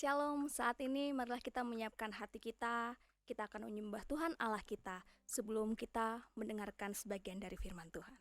Shalom, saat ini marilah kita menyiapkan hati kita. Kita akan menyembah Tuhan Allah kita sebelum kita mendengarkan sebagian dari firman Tuhan.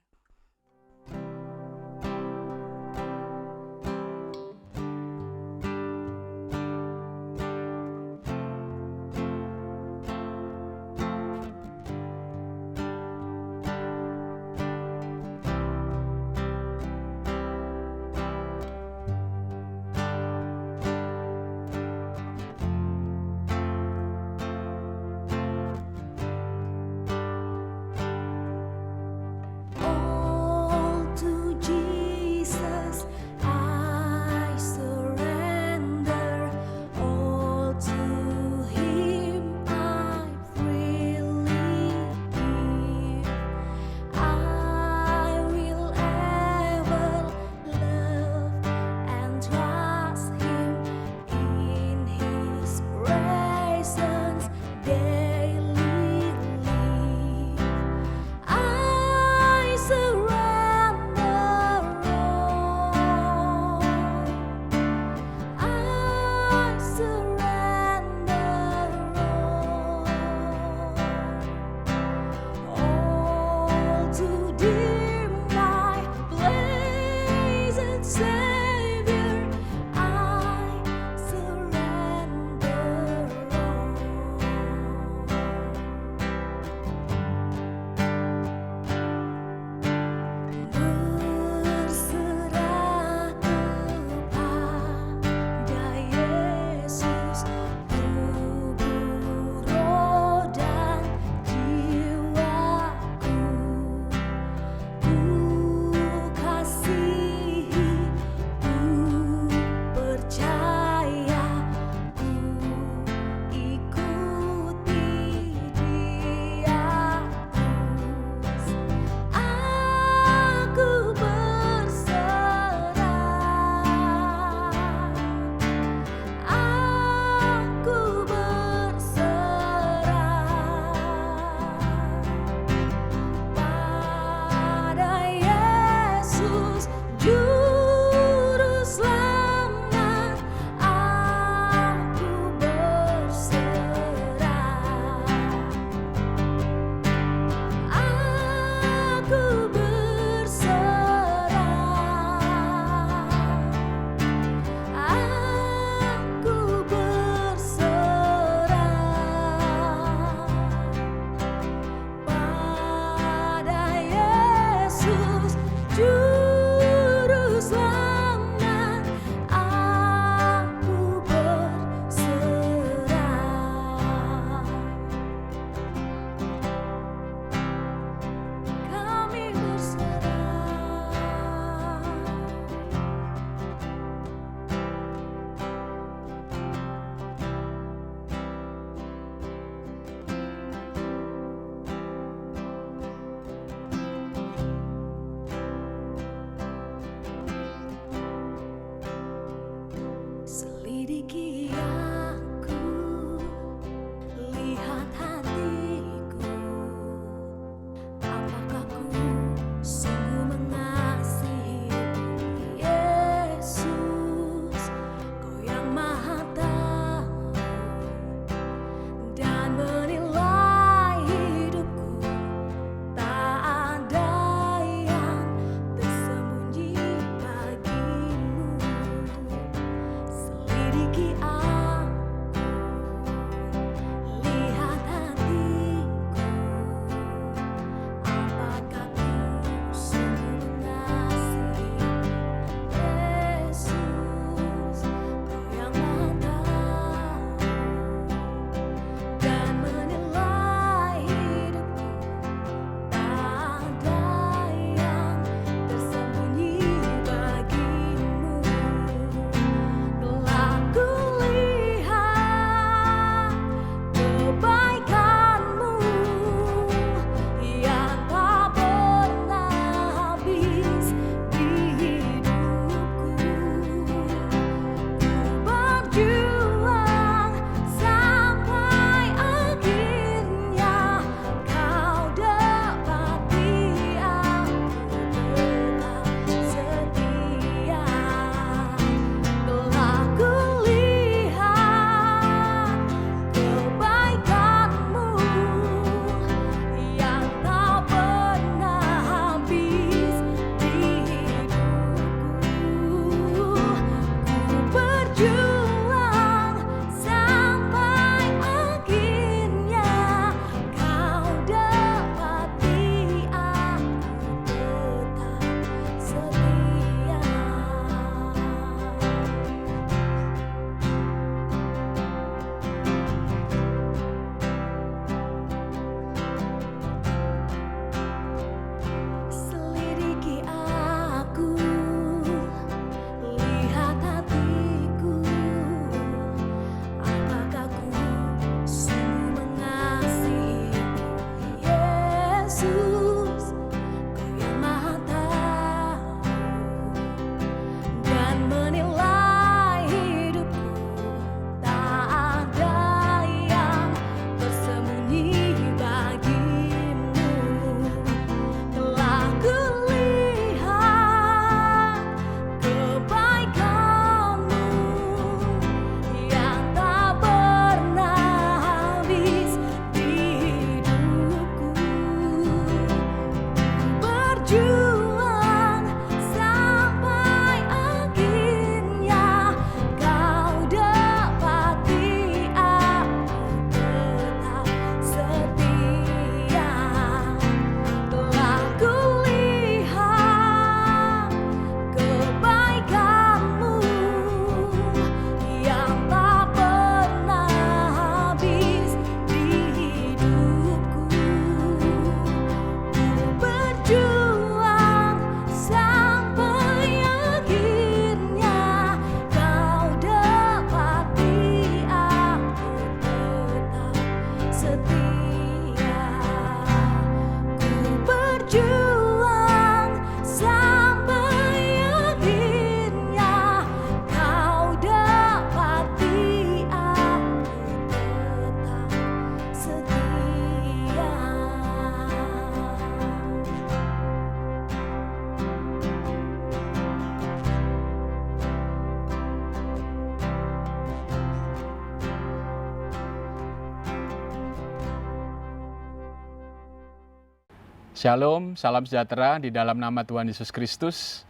Shalom, salam sejahtera di dalam nama Tuhan Yesus Kristus.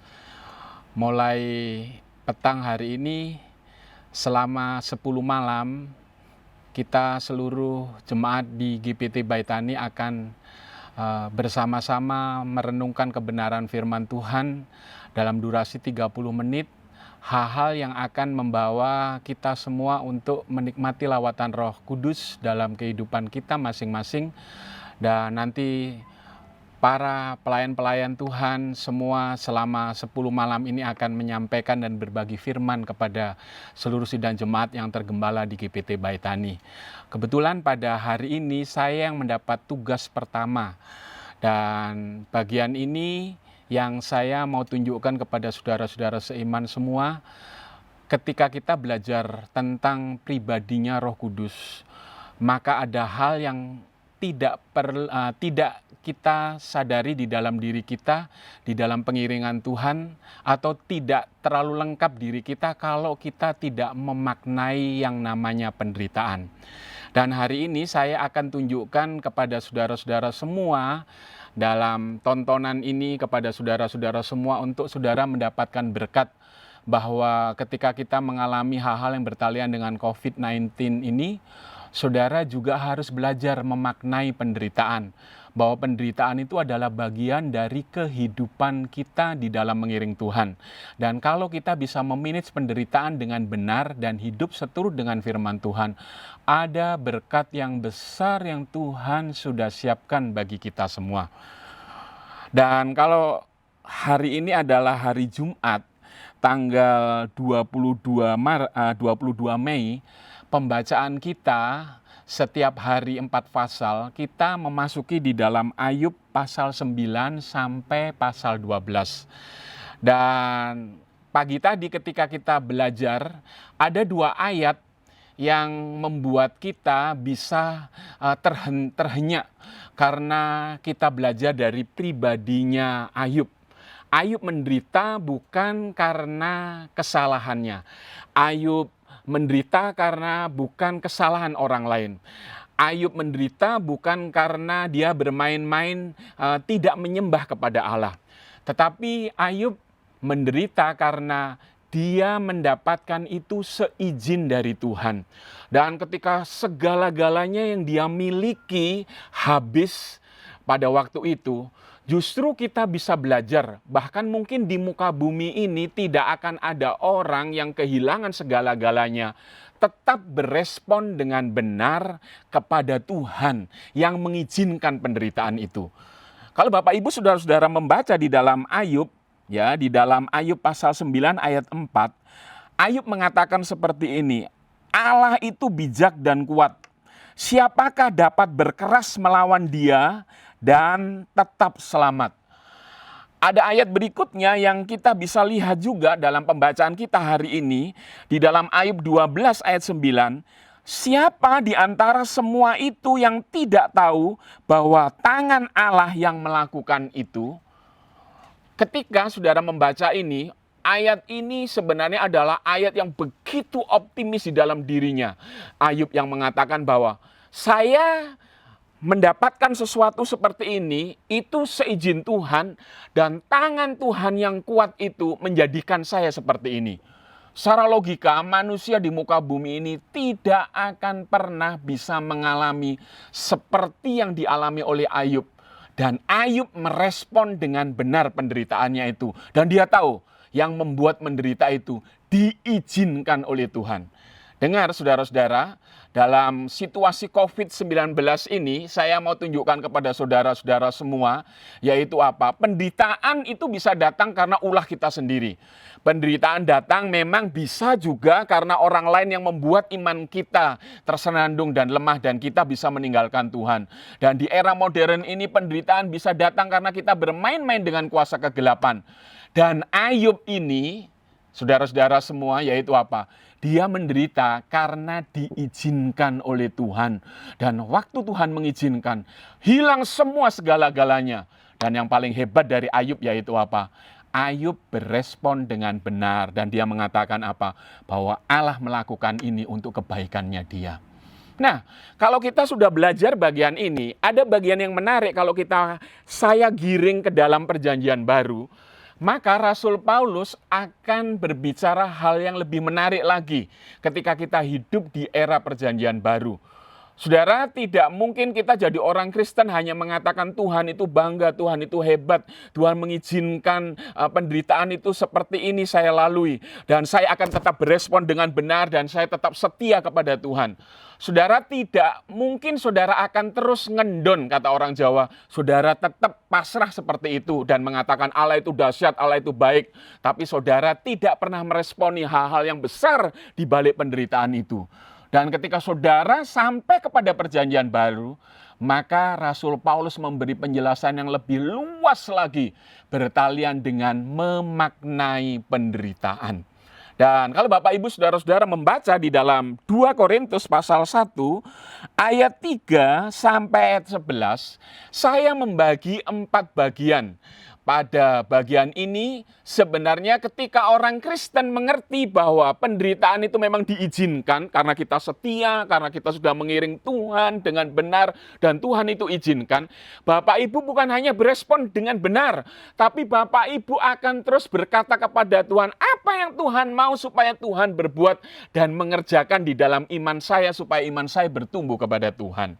Mulai petang hari ini, selama 10 malam, kita seluruh jemaat di GPT Baitani akan bersama-sama merenungkan kebenaran firman Tuhan dalam durasi 30 menit. Hal-hal yang akan membawa kita semua untuk menikmati lawatan Roh Kudus dalam kehidupan kita masing-masing. Dan nanti para pelayan-pelayan Tuhan semua selama 10 malam ini akan menyampaikan dan berbagi firman kepada seluruh sidang jemaat yang tergembala di GPT Baitani. Kebetulan pada hari ini saya yang mendapat tugas pertama, dan bagian ini yang saya mau tunjukkan kepada saudara-saudara seiman semua. Ketika kita belajar tentang pribadinya Roh Kudus, maka ada hal yang tidak kita sadari di dalam diri kita, di dalam pengiringan Tuhan, atau tidak terlalu lengkap diri kita kalau kita tidak memaknai yang namanya penderitaan. Dan hari ini saya akan tunjukkan kepada saudara-saudara semua dalam tontonan ini, kepada saudara-saudara semua, untuk saudara mendapatkan berkat bahwa ketika kita mengalami hal-hal yang bertalian dengan COVID-19 ini, saudara juga harus belajar memaknai penderitaan. Bahwa penderitaan itu adalah bagian dari kehidupan kita di dalam mengiring Tuhan. Dan kalau kita bisa memanage penderitaan dengan benar dan hidup seturut dengan firman Tuhan, ada berkat yang besar yang Tuhan sudah siapkan bagi kita semua. Dan kalau hari ini adalah hari Jumat, tanggal 22 Mei, pembacaan kita setiap hari 4 pasal, kita memasuki di dalam Ayub pasal 9 sampai pasal 12. Dan pagi tadi ketika kita belajar, ada 2 ayat yang membuat kita bisa terhenyak karena kita belajar dari pribadinya Ayub. Ayub menderita bukan karena kesalahannya. Ayub menderita karena bukan kesalahan orang lain. Ayub menderita bukan karena dia bermain-main tidak menyembah kepada Allah. Tetapi Ayub menderita karena dia mendapatkan itu seizin dari Tuhan. Dan ketika segala-galanya yang dia miliki habis pada waktu itu, justru kita bisa belajar, bahkan mungkin di muka bumi ini tidak akan ada orang yang kehilangan segala-galanya, tetap berespon dengan benar kepada Tuhan yang mengizinkan penderitaan itu. Kalau Bapak Ibu saudara-saudara membaca di dalam Ayub, ya, di dalam Ayub pasal 9 ayat 4, Ayub mengatakan seperti ini, Allah itu bijak dan kuat. Siapakah dapat berkeras melawan dia dan tetap selamat? Ada ayat berikutnya yang kita bisa lihat juga dalam pembacaan kita hari ini. Di dalam Ayub 12 ayat 9. Siapa di antara semua itu yang tidak tahu bahwa tangan Allah yang melakukan itu? Ketika saudara membaca ini, ayat ini sebenarnya adalah ayat yang begitu optimis di dalam dirinya. Ayub yang mengatakan bahwa saya mendapatkan sesuatu seperti ini, itu seizin Tuhan, dan tangan Tuhan yang kuat itu menjadikan saya seperti ini. Secara logika, manusia di muka bumi ini tidak akan pernah bisa mengalami seperti yang dialami oleh Ayub. Dan Ayub merespon dengan benar penderitaannya itu. Dan dia tahu yang membuat menderita itu diizinkan oleh Tuhan. Dengar saudara-saudara, dalam situasi COVID-19 ini, saya mau tunjukkan kepada saudara-saudara semua, yaitu apa? Penderitaan itu bisa datang karena ulah kita sendiri. Penderitaan datang memang bisa juga karena orang lain yang membuat iman kita tersenandung dan lemah dan kita bisa meninggalkan Tuhan. Dan di era modern ini penderitaan bisa datang karena kita bermain-main dengan kuasa kegelapan. Dan Ayub ini, saudara-saudara semua, yaitu apa? Dia menderita karena diizinkan oleh Tuhan. Dan waktu Tuhan mengizinkan, hilang semua segala-galanya. Dan yang paling hebat dari Ayub yaitu apa? Ayub berespon dengan benar. Dan dia mengatakan apa? Bahwa Allah melakukan ini untuk kebaikannya dia. Nah, kalau kita sudah belajar bagian ini, ada bagian yang menarik kalau saya giring ke dalam perjanjian baru, maka Rasul Paulus akan berbicara hal yang lebih menarik lagi ketika kita hidup di era perjanjian baru. Saudara, tidak mungkin kita jadi orang Kristen hanya mengatakan Tuhan itu bangga, Tuhan itu hebat, Tuhan mengizinkan penderitaan itu seperti ini saya lalui. Dan saya akan tetap berespon dengan benar dan saya tetap setia kepada Tuhan. Saudara, tidak mungkin saudara akan terus ngendon, kata orang Jawa. Saudara tetap pasrah seperti itu dan mengatakan Allah itu dahsyat, Allah itu baik. Tapi saudara tidak pernah meresponi hal-hal yang besar di balik penderitaan itu. Dan ketika saudara sampai kepada perjanjian baru, maka Rasul Paulus memberi penjelasan yang lebih luas lagi bertalian dengan memaknai penderitaan. Dan kalau Bapak Ibu Saudara-saudara membaca di dalam 2 Korintus pasal 1 ayat 3 sampai ayat 11, saya membagi 4 bagian. Pada bagian ini sebenarnya ketika orang Kristen mengerti bahwa penderitaan itu memang diizinkan karena kita setia, karena kita sudah mengiring Tuhan dengan benar dan Tuhan itu izinkan, Bapak Ibu bukan hanya berespon dengan benar, tapi Bapak Ibu akan terus berkata kepada Tuhan, apa yang Tuhan mau supaya Tuhan berbuat dan mengerjakan di dalam iman saya supaya iman saya bertumbuh kepada Tuhan.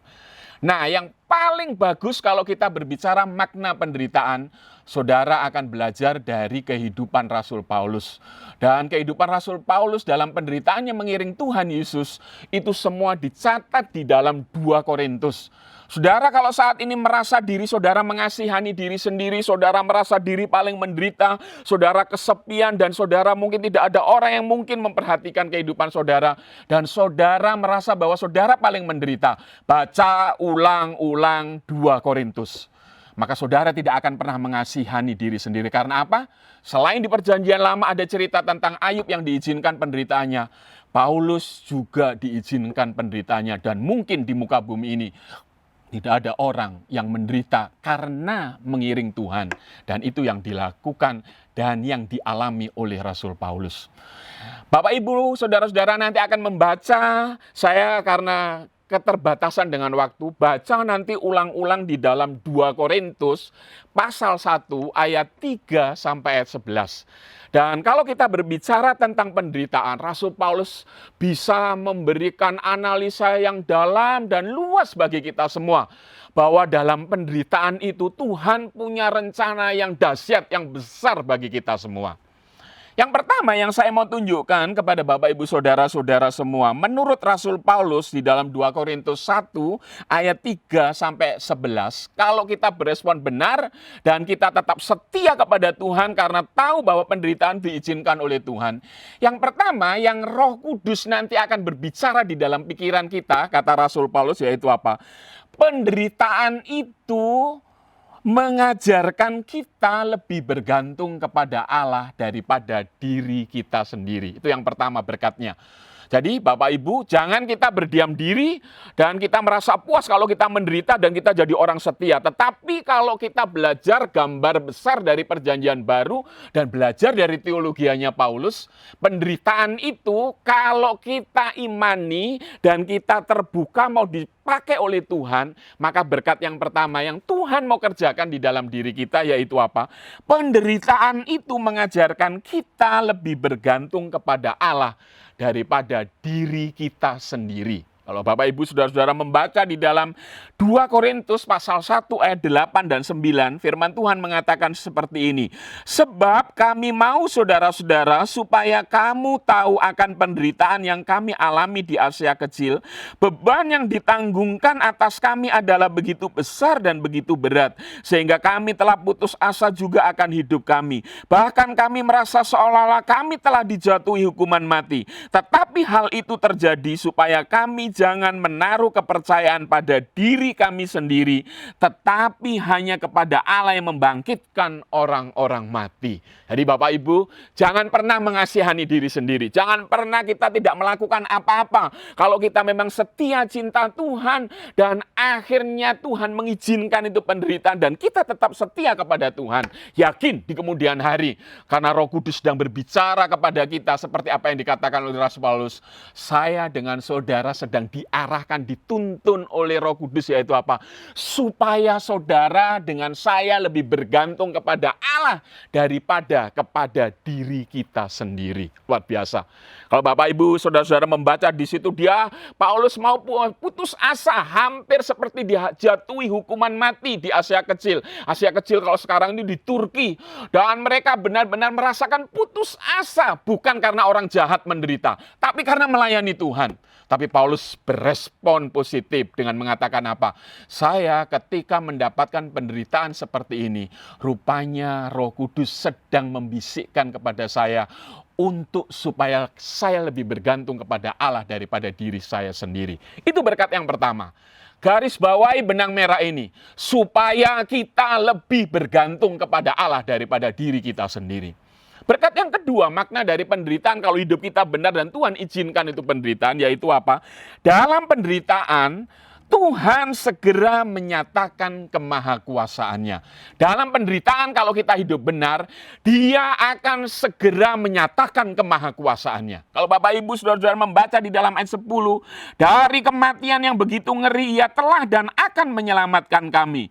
Nah, yang paling bagus kalau kita berbicara makna penderitaan, saudara akan belajar dari kehidupan Rasul Paulus. Dan kehidupan Rasul Paulus dalam penderitaannya mengiring Tuhan Yesus, itu semua dicatat di dalam 2 Korintus. Saudara, kalau saat ini merasa diri saudara mengasihani diri sendiri, saudara merasa diri paling menderita, saudara kesepian, dan saudara mungkin tidak ada orang yang mungkin memperhatikan kehidupan saudara, dan saudara merasa bahwa saudara paling menderita, baca ulang-ulang 2 Korintus. Maka saudara tidak akan pernah mengasihani diri sendiri. Karena apa? Selain di perjanjian lama ada cerita tentang Ayub yang diizinkan penderitaannya, Paulus juga diizinkan penderitaannya, dan mungkin di muka bumi ini tidak ada orang yang menderita karena mengiring Tuhan. Dan itu yang dilakukan dan yang dialami oleh Rasul Paulus. Bapak Ibu, saudara-saudara nanti akan membaca, saya karena keterbatasan dengan waktu, baca nanti ulang-ulang di dalam 2 Korintus pasal 1 ayat 3 sampai ayat 11. Dan kalau kita berbicara tentang penderitaan, Rasul Paulus bisa memberikan analisa yang dalam dan luas bagi kita semua. Bahwa dalam penderitaan itu Tuhan punya rencana yang dahsyat, yang besar bagi kita semua. Yang pertama yang saya mau tunjukkan kepada Bapak Ibu Saudara-saudara semua, menurut Rasul Paulus di dalam 2 Korintus 1 ayat 3 sampai 11, kalau kita berespon benar dan kita tetap setia kepada Tuhan karena tahu bahwa penderitaan diizinkan oleh Tuhan. Yang pertama, yang Roh Kudus nanti akan berbicara di dalam pikiran kita, kata Rasul Paulus, yaitu apa? Penderitaan itu mengajarkan kita lebih bergantung kepada Allah daripada diri kita sendiri. Itu yang pertama berkatnya. Jadi Bapak Ibu, jangan kita berdiam diri dan kita merasa puas kalau kita menderita dan kita jadi orang setia. Tetapi kalau kita belajar gambar besar dari perjanjian baru dan belajar dari teologianya Paulus, penderitaan itu kalau kita imani dan kita terbuka mau dipakai oleh Tuhan, maka berkat yang pertama yang Tuhan mau kerjakan di dalam diri kita yaitu apa? Penderitaan itu mengajarkan kita lebih bergantung kepada Allah daripada diri kita sendiri. Kalau Bapak Ibu Saudara-saudara membaca di dalam 2 Korintus pasal 1 ayat 8 dan 9, firman Tuhan mengatakan seperti ini. Sebab kami mau saudara-saudara supaya kamu tahu akan penderitaan yang kami alami di Asia Kecil. Beban yang ditanggungkan atas kami adalah begitu besar dan begitu berat, sehingga kami telah putus asa juga akan hidup kami. Bahkan kami merasa seolah-olah kami telah dijatuhi hukuman mati. Tetapi hal itu terjadi supaya kami jangan menaruh kepercayaan pada diri kami sendiri, tetapi hanya kepada Allah yang membangkitkan orang-orang mati. Jadi Bapak Ibu, jangan pernah mengasihani diri sendiri. Jangan pernah kita tidak melakukan apa-apa. Kalau kita memang setia cinta Tuhan dan akhirnya Tuhan mengizinkan itu penderitaan dan kita tetap setia kepada Tuhan. Yakin di kemudian hari, karena Roh Kudus sedang berbicara kepada kita seperti apa yang dikatakan oleh Rasul Paulus. Saya dengan saudara sedang sedang diarahkan, dituntun oleh Roh Kudus, yaitu apa? Supaya saudara dengan saya lebih bergantung kepada Allah daripada kepada diri kita sendiri. Luar biasa. Kalau Bapak Ibu saudara-saudara membaca di situ, Paulus mau putus asa, hampir seperti dijatuhi hukuman mati di Asia Kecil. Asia Kecil kalau sekarang ini di Turki, dan mereka benar-benar merasakan putus asa, bukan karena orang jahat menderita, tapi karena melayani Tuhan. Tapi Paulus berespon positif dengan mengatakan apa? Saya ketika mendapatkan penderitaan seperti ini, rupanya Roh Kudus sedang membisikkan kepada saya untuk supaya saya lebih bergantung kepada Allah daripada diri saya sendiri. Itu berkat yang pertama. Garis bawahi benang merah ini, supaya kita lebih bergantung kepada Allah daripada diri kita sendiri. Berkat yang kedua, makna dari penderitaan kalau hidup kita benar dan Tuhan izinkan itu penderitaan, yaitu apa? Dalam penderitaan, Tuhan segera menyatakan kemahakuasaannya. Dalam penderitaan kalau kita hidup benar, Dia akan segera menyatakan kemahakuasaannya. Kalau Bapak Ibu saudara-saudara membaca di dalam ayat 10, dari kematian yang begitu ngeri Ia telah dan akan menyelamatkan kami.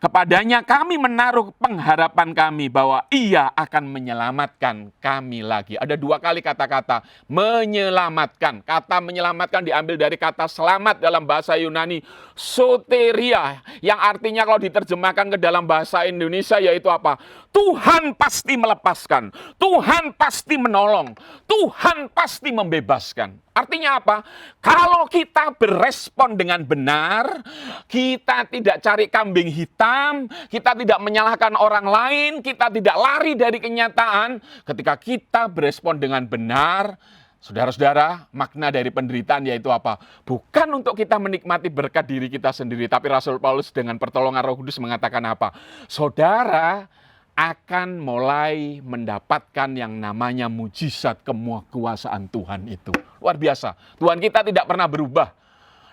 Kepadanya kami menaruh pengharapan kami bahwa Ia akan menyelamatkan kami lagi. Ada dua kali kata-kata menyelamatkan. Kata menyelamatkan diambil dari kata selamat dalam bahasa Yunani, soteria, yang artinya kalau diterjemahkan ke dalam bahasa Indonesia yaitu apa? Tuhan pasti melepaskan, Tuhan pasti menolong, Tuhan pasti membebaskan. Artinya apa? Kalau kita berespon dengan benar, kita tidak cari kambing hitam, kita tidak menyalahkan orang lain, kita tidak lari dari kenyataan. Ketika kita berespon dengan benar, saudara-saudara, makna dari penderitaan yaitu apa? Bukan untuk kita menikmati berkat diri kita sendiri, tapi Rasul Paulus dengan pertolongan Roh Kudus mengatakan apa? Saudara akan mulai mendapatkan yang namanya mujizat kekuasaan Tuhan itu. Luar biasa. Tuhan kita tidak pernah berubah.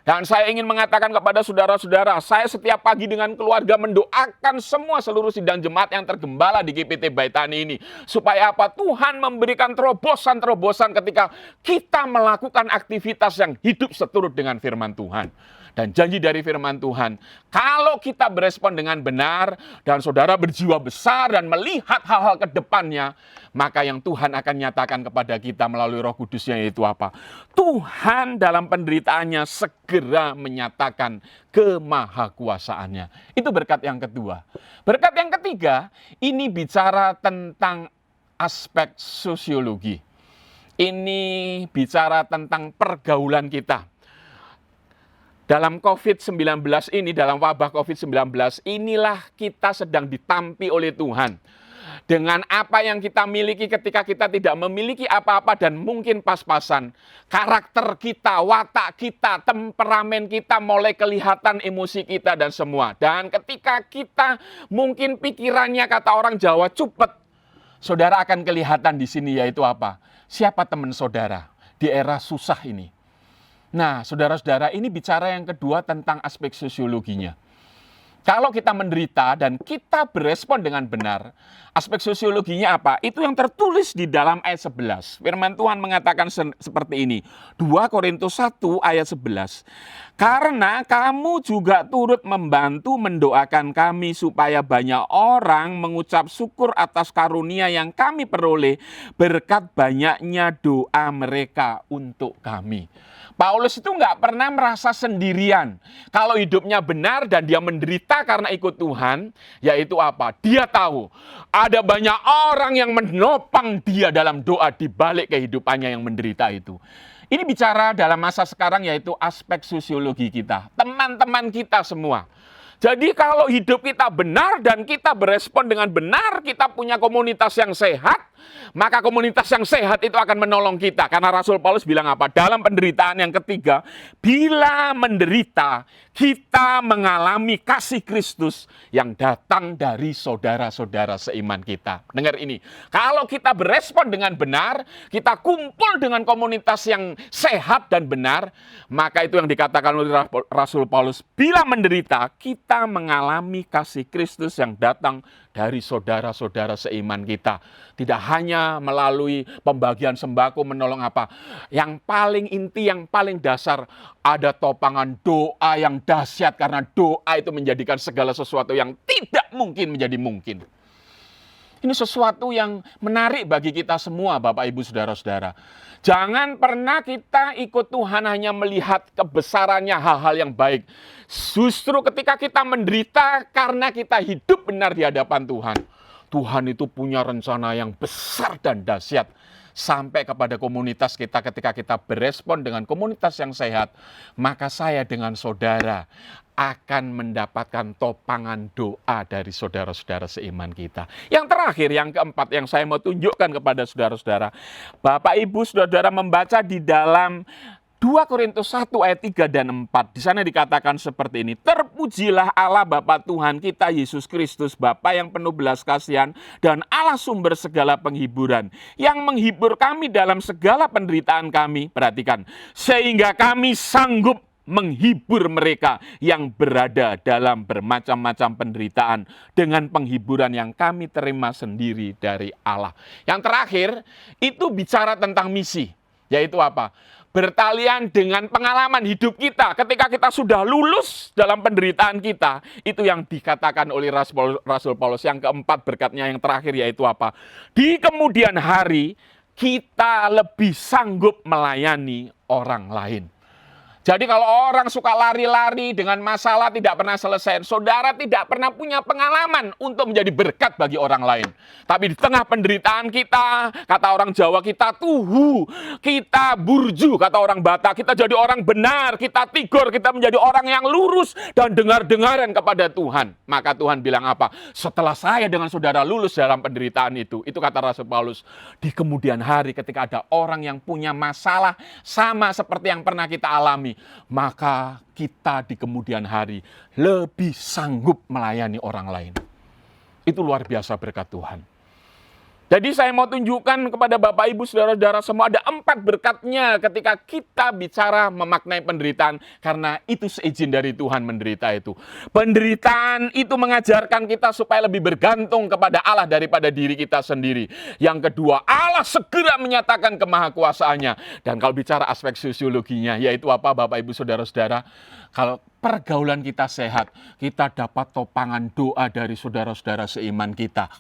Dan saya ingin mengatakan kepada saudara-saudara, saya setiap pagi dengan keluarga mendoakan semua seluruh sidang jemaat yang tergembala di GPT Baitani ini. Supaya apa? Tuhan memberikan terobosan-terobosan ketika kita melakukan aktivitas yang hidup seturut dengan firman Tuhan. Dan janji dari firman Tuhan, kalau kita berespon dengan benar dan saudara berjiwa besar dan melihat hal-hal ke depannya, maka yang Tuhan akan nyatakan kepada kita melalui Roh Kudusnya yaitu apa? Tuhan dalam penderitaannya segera menyatakan kemahakuasaannya. Itu berkat yang kedua. Berkat yang ketiga, ini bicara tentang aspek sosiologi. Ini bicara tentang pergaulan kita. Dalam COVID-19 ini, dalam wabah COVID-19, inilah kita sedang ditampi oleh Tuhan. Dengan apa yang kita miliki ketika kita tidak memiliki apa-apa dan mungkin pas-pasan. Karakter kita, watak kita, temperamen kita mulai kelihatan, emosi kita dan semua. Dan ketika kita mungkin pikirannya kata orang Jawa cupet, saudara akan kelihatan di sini yaitu apa? Siapa teman saudara di era susah ini? Nah, saudara-saudara, ini bicara yang kedua tentang aspek sosiologinya. Kalau kita menderita dan kita berespon dengan benar, aspek sosiologinya apa? Itu yang tertulis di dalam ayat 11. Firman Tuhan mengatakan seperti ini. 2 Korintus 1 ayat 11. Karena kamu juga turut membantu mendoakan kami supaya banyak orang mengucap syukur atas karunia yang kami peroleh berkat banyaknya doa mereka untuk kami. Paulus itu nggak pernah merasa sendirian. Kalau hidupnya benar dan dia menderita karena ikut Tuhan, yaitu apa? Dia tahu ada banyak orang yang menopang dia dalam doa di balik kehidupannya yang menderita itu. Ini bicara dalam masa sekarang yaitu aspek sosiologi kita, teman-teman kita semua. Jadi kalau hidup kita benar dan kita berespon dengan benar, kita punya komunitas yang sehat, maka komunitas yang sehat itu akan menolong kita. Karena Rasul Paulus bilang apa? Dalam penderitaan yang ketiga, bila menderita, kita mengalami kasih Kristus yang datang dari saudara-saudara seiman kita. Dengar ini, kalau kita berespon dengan benar, kita kumpul dengan komunitas yang sehat dan benar, maka itu yang dikatakan oleh Rasul Paulus, bila menderita, kita mengalami kasih Kristus yang datang dari saudara-saudara seiman kita. Tidak hanya melalui pembagian sembako, menolong apa. Yang paling inti, yang paling dasar, ada topangan doa yang dahsyat. Karena doa itu menjadikan segala sesuatu yang tidak mungkin menjadi mungkin. Ini sesuatu yang menarik bagi kita semua, Bapak, Ibu, Saudara-saudara. Jangan pernah kita ikut Tuhan hanya melihat kebesarannya, hal-hal yang baik. Justru ketika kita menderita karena kita hidup benar di hadapan Tuhan. Tuhan itu punya rencana yang besar dan dahsyat. Sampai kepada komunitas kita, ketika kita berespon dengan komunitas yang sehat, maka saya dengan saudara akan mendapatkan topangan doa dari saudara-saudara seiman kita. Yang terakhir, yang keempat, yang saya mau tunjukkan kepada saudara-saudara, Bapak, Ibu, saudara membaca di dalam 2 Korintus 1 ayat 3 dan 4. Di sana dikatakan seperti ini. Terpujilah Allah Bapa Tuhan kita Yesus Kristus, Bapa yang penuh belas kasihan dan Allah sumber segala penghiburan, yang menghibur kami dalam segala penderitaan kami. Perhatikan, sehingga kami sanggup menghibur mereka yang berada dalam bermacam-macam penderitaan dengan penghiburan yang kami terima sendiri dari Allah. Yang terakhir, itu bicara tentang misi. Yaitu apa? Bertalian dengan pengalaman hidup kita. Ketika kita sudah lulus dalam penderitaan kita, itu yang dikatakan oleh Rasul Paulus. Yang keempat, berkatnya yang terakhir, yaitu apa? Di kemudian hari, kita lebih sanggup melayani orang lain. Jadi kalau orang suka lari-lari dengan masalah tidak pernah selesai, saudara tidak pernah punya pengalaman untuk menjadi berkat bagi orang lain. Tapi di tengah penderitaan kita, kata orang Jawa, kita tuhu, kita burju, kata orang Batak, kita jadi orang benar, kita tigor, kita menjadi orang yang lurus dan dengar-dengaran kepada Tuhan. Maka Tuhan bilang apa? Setelah saya dengan saudara lulus dalam penderitaan itu kata Rasul Paulus, di kemudian hari ketika ada orang yang punya masalah sama seperti yang pernah kita alami, maka kita di kemudian hari lebih sanggup melayani orang lain. Itu luar biasa berkat Tuhan. Jadi saya mau tunjukkan kepada Bapak, Ibu, Saudara-saudara semua, ada 4 berkatnya ketika kita bicara memaknai penderitaan. Karena itu seizin dari Tuhan menderita itu. Penderitaan itu mengajarkan kita supaya lebih bergantung kepada Allah daripada diri kita sendiri. Yang kedua, Allah segera menyatakan kemahakuasaannya. Dan kalau bicara aspek sosiologinya, yaitu apa, Bapak, Ibu, Saudara-saudara? Kalau pergaulan kita sehat, kita dapat topangan doa dari saudara-saudara seiman kita.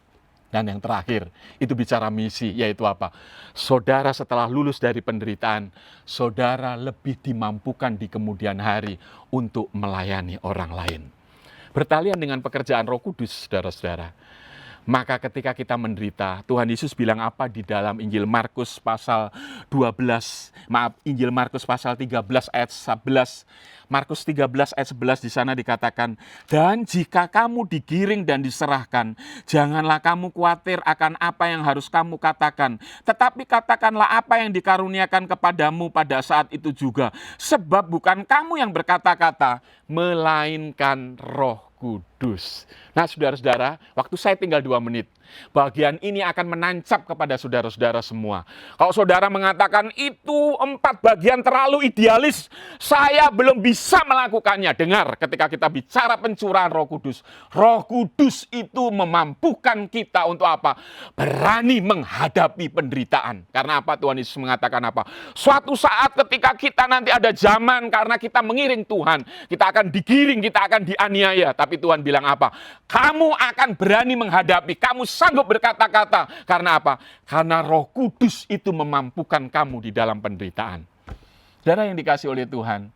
Dan yang terakhir, itu bicara misi, yaitu apa? Saudara setelah lulus dari penderitaan, saudara lebih dimampukan di kemudian hari untuk melayani orang lain. Bertalian dengan pekerjaan Roh Kudus, saudara-saudara. Maka ketika kita menderita, Tuhan Yesus bilang apa di dalam Injil Markus pasal 13 ayat 11. Markus 13 ayat 11 di sana dikatakan, dan jika kamu digiring dan diserahkan, janganlah kamu khawatir akan apa yang harus kamu katakan, tetapi katakanlah apa yang dikaruniakan kepadamu pada saat itu juga. Sebab bukan kamu yang berkata-kata, melainkan Roh Kudus. Nah, saudara-saudara, waktu saya tinggal 2 menit. Bagian ini akan menancap kepada saudara-saudara semua. Kalau saudara mengatakan itu 4 bagian terlalu idealis, saya belum bisa melakukannya. Dengar, ketika kita bicara pencurahan Roh Kudus, Roh Kudus itu memampukan kita untuk apa? Berani menghadapi penderitaan. Karena apa? Tuhan Yesus mengatakan apa? Suatu saat ketika kita nanti ada zaman karena kita mengiring Tuhan, kita akan digiring, kita akan dianiaya. Tapi Tuhan bilang apa? Kamu akan berani menghadapi, kamu sanggup berkata-kata. Karena apa? Karena Roh Kudus itu memampukan kamu di dalam penderitaan. Saudara yang dikasih oleh Tuhan,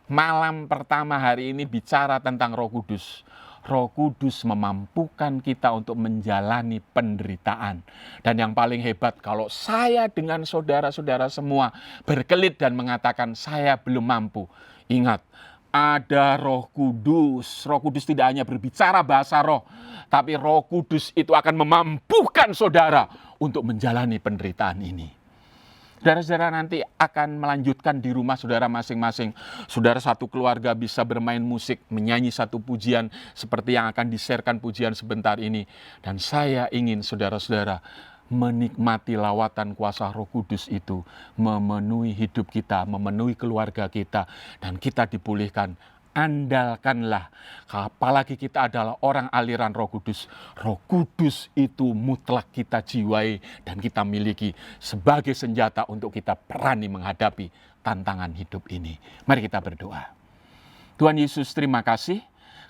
malam pertama hari ini bicara tentang Roh Kudus. Roh Kudus memampukan kita untuk menjalani penderitaan. Dan yang paling hebat, kalau saya dengan saudara-saudara semua berkelit dan mengatakan saya belum mampu. Ingat, ada Roh Kudus. Roh Kudus tidak hanya berbicara bahasa roh, tapi Roh Kudus itu akan memampukan saudara untuk menjalani penderitaan ini. saudara-saudara nanti akan melanjutkan di rumah saudara masing-masing. Saudara satu keluarga bisa bermain musik, menyanyi satu pujian seperti yang akan di-sharekan pujian sebentar ini. Dan saya ingin saudara-saudara menikmati lawatan kuasa Roh Kudus itu memenuhi hidup kita, memenuhi keluarga kita, dan kita dipulihkan. Andalkanlah, apalagi kita adalah orang aliran Roh Kudus. Roh Kudus itu mutlak kita jiwai dan kita miliki sebagai senjata untuk kita berani menghadapi tantangan hidup ini. Mari kita berdoa. Tuhan Yesus, terima kasih.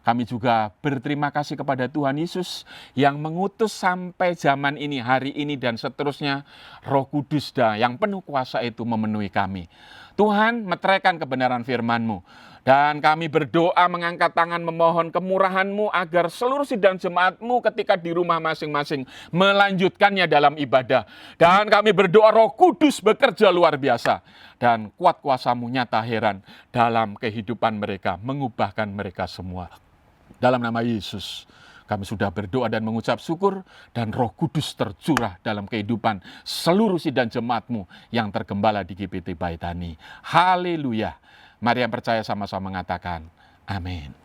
Kami juga berterima kasih kepada Tuhan Yesus yang mengutus sampai zaman ini, hari ini dan seterusnya Roh Kudus yang penuh kuasa itu memenuhi kami. Tuhan, meteraikan kebenaran firman-Mu. Dan kami berdoa mengangkat tangan memohon kemurahan-Mu agar seluruh sidang jemaat-Mu ketika di rumah masing-masing melanjutkannya dalam ibadah. Dan kami berdoa Roh Kudus bekerja luar biasa. Dan kuat kuasa-Mu nyata heran dalam kehidupan mereka, mengubahkan mereka semua. Dalam nama Yesus, kami sudah berdoa dan mengucap syukur, dan Roh Kudus tercurah dalam kehidupan seluruh sidang jemaat-Mu yang tergembala di GPT Baitani. Haleluya. Mari yang percaya sama-sama mengatakan, amin.